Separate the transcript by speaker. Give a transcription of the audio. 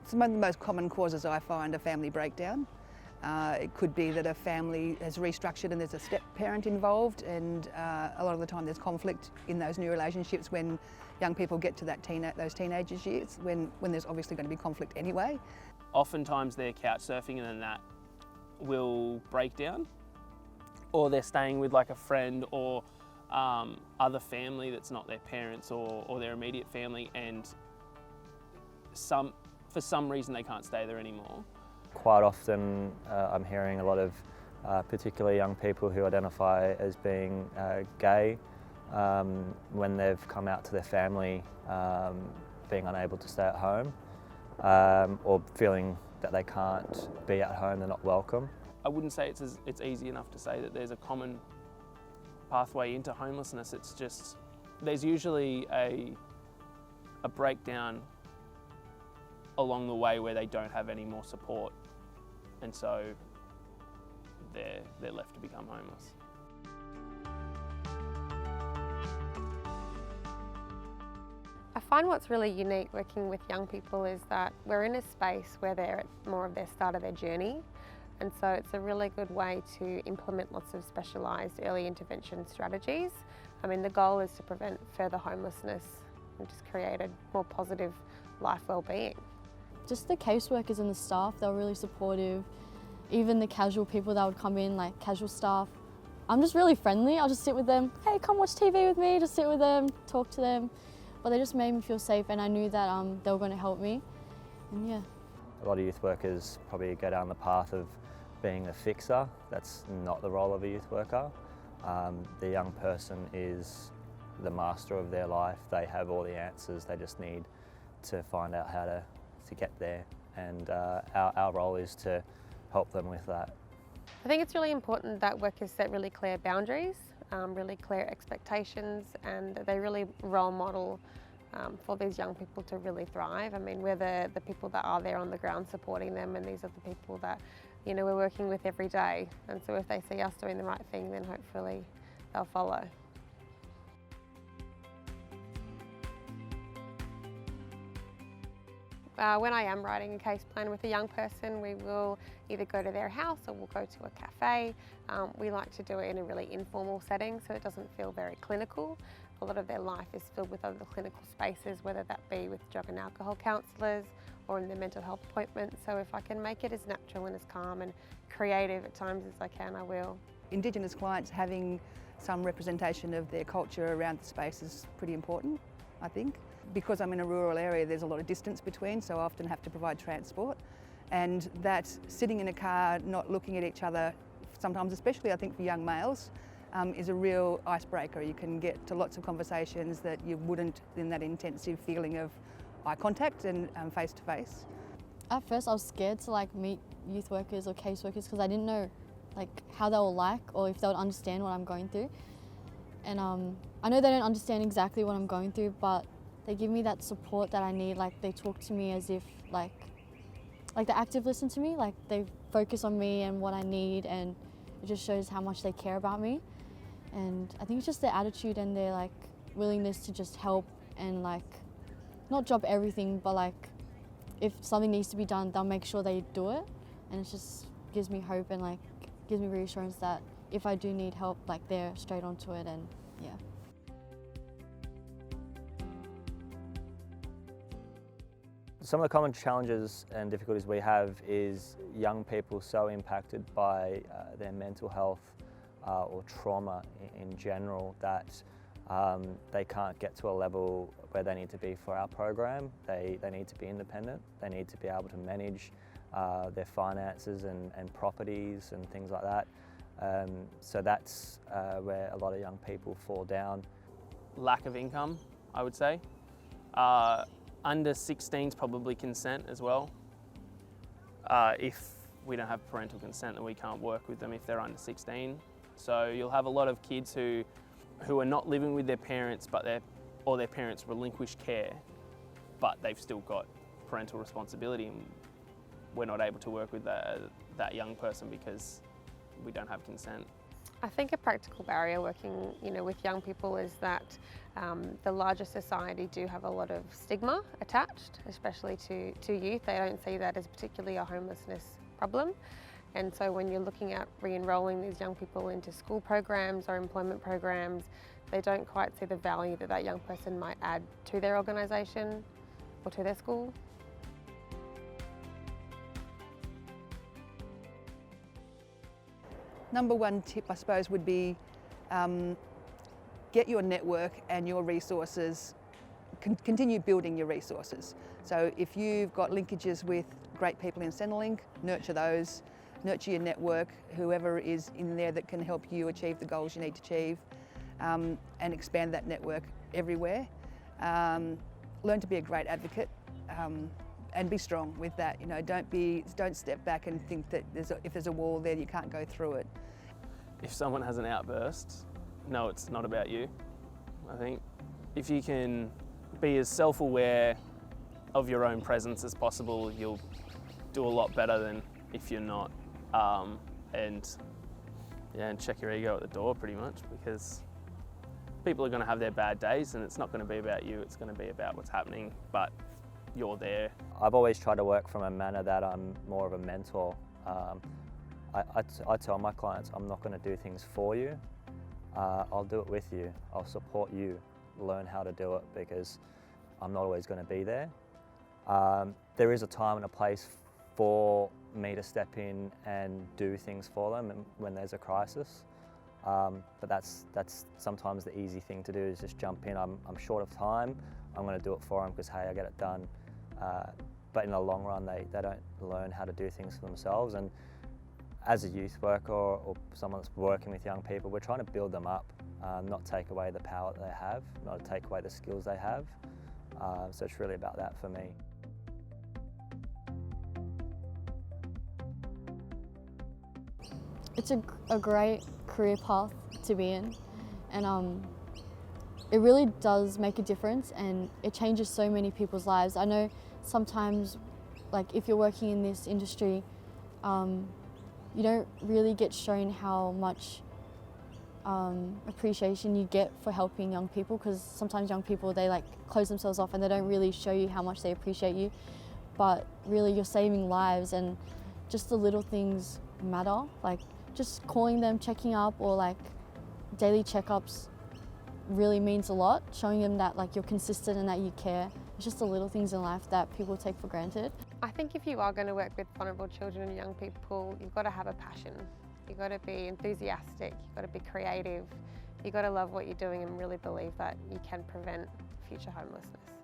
Speaker 1: Some of the most common causes I find are family breakdown. It could be that a family has restructured and there's a step parent involved, and a lot of the time there's conflict in those new relationships when young people get to those teenagers years, when there's obviously going to be conflict anyway.
Speaker 2: Oftentimes they're couch surfing and then that will break down, or they're staying with like a friend or other family that's not their parents or their immediate family, and for some reason they can't stay there anymore.
Speaker 3: Quite often I'm hearing a lot of particularly young people who identify as being gay when they've come out to their family being unable to stay at home or feeling that they can't be at home, they're not welcome.
Speaker 2: I wouldn't say it's easy enough to say that there's a common pathway into homelessness. It's just there's usually a breakdown along the way where they don't have any more support, and so they're left to become homeless.
Speaker 4: I find what's really unique working with young people is that we're in a space where they're at more of their start of their journey, and so it's a really good way to implement lots of specialised early intervention strategies. I mean, the goal is to prevent further homelessness and just create a more positive life well-being.
Speaker 5: Just the caseworkers and the staff, they were really supportive. Even the casual people that would come in, like casual staff. I'm just really friendly. I'll just sit with them. Hey, come watch TV with me. Just sit with them, talk to them. But they just made me feel safe, and I knew that they were going to help me. And yeah.
Speaker 3: A lot of youth workers probably go down the path of being a fixer. That's not the role of a youth worker. The young person is the master of their life. They have all the answers. They just need to find out how to get there, and our role is to help them with that.
Speaker 4: I think it's really important that workers set really clear boundaries, really clear expectations, and they really role model for these young people to really thrive. I mean, we're the people that are there on the ground supporting them, and these are the people that, you know, we're working with every day. And so if they see us doing the right thing, then hopefully they'll follow. When I am writing a case plan with a young person, we will either go to their house or we'll go to a cafe. We like to do it in a really informal setting so it doesn't feel very clinical. A lot of their life is filled with other clinical spaces, whether that be with drug and alcohol counsellors or in their mental health appointments. So if I can make it as natural and as calm and creative at times as I can, I will.
Speaker 1: Indigenous clients having some representation of their culture around the space is pretty important, I think. Because I'm in a rural area, there's a lot of distance between, so I often have to provide transport. And that sitting in a car, not looking at each other, sometimes, especially I think for young males, is a real icebreaker. You can get to lots of conversations that you wouldn't in that intensive feeling of eye contact and face to face.
Speaker 5: At first I was scared to meet youth workers or caseworkers because I didn't know how they were like or if they would understand what I'm going through. And I know they don't understand exactly what I'm going through, but they give me that support that I need. They talk to me as if they active listen to me, they focus on me and what I need, and it just shows how much they care about me. And I think it's just their attitude and their willingness to just help and not drop everything, but if something needs to be done, they'll make sure they do it. And it just gives me hope and gives me reassurance that if I do need help, they're straight onto it, and yeah.
Speaker 3: Some of the common challenges and difficulties we have is young people so impacted by their mental health or trauma in general that they can't get to a level where they need to be for our program. They need to be independent. They need to be able to manage their finances and properties and things like that. So that's where a lot of young people fall down.
Speaker 2: Lack of income, I would say. Under 16's probably consent as well. If we don't have parental consent, then we can't work with them if they're under 16. So you'll have a lot of kids who are not living with their parents, but their parents relinquish care, but they've still got parental responsibility, and we're not able to work with that young person because we don't have consent.
Speaker 4: I think a practical barrier working, with young people is that the larger society do have a lot of stigma attached, especially to youth. They don't see that as particularly a homelessness problem. And so when you're looking at re-enrolling these young people into school programs or employment programs, they don't quite see the value that that young person might add to their organisation or to their school.
Speaker 1: Number one tip, I suppose, would be get your network and your resources, continue building your resources. So if you've got linkages with great people in Centrelink, nurture those, nurture your network, whoever is in there that can help you achieve the goals you need to achieve, and expand that network everywhere. Learn to be a great advocate. And be strong with that. Don't step back and think that if there's a wall there, you can't go through it.
Speaker 2: If someone has an outburst, no, it's not about you. I think if you can be as self-aware of your own presence as possible, you'll do a lot better than if you're not. And check your ego at the door pretty much, because people are going to have their bad days, and it's not going to be about you. It's going to be about what's happening, but you're there.
Speaker 3: I've always tried to work from a manner that I'm more of a mentor. I tell my clients, I'm not going to do things for you. I'll do it with you. I'll support you, learn how to do it, because I'm not always going to be there. There is a time and a place for me to step in and do things for them when there's a crisis. But that's sometimes the easy thing to do, is just jump in. I'm short of time. I'm going to do it for them because, hey, I get it done. But in the long run, they don't learn how to do things for themselves. And as a youth worker or someone that's working with young people, we're trying to build them up, not take away the power that they have, not take away the skills they have. So it's really about that for me.
Speaker 5: It's a great career path to be in, and it really does make a difference, and it changes so many people's lives. I know sometimes, like if you're working in this industry, you don't really get shown how much appreciation you get for helping young people, because sometimes young people, they like close themselves off and they don't really show you how much they appreciate you. But really, you're saving lives, and just the little things matter. Like just calling them, checking up, or like daily checkups really means a lot. Showing them that like you're consistent and that you care. It's just the little things in life that people take for granted.
Speaker 4: I think if you are going to work with vulnerable children and young people, you've got to have a passion. You've got to be enthusiastic, you've got to be creative, you've got to love what you're doing and really believe that you can prevent future homelessness.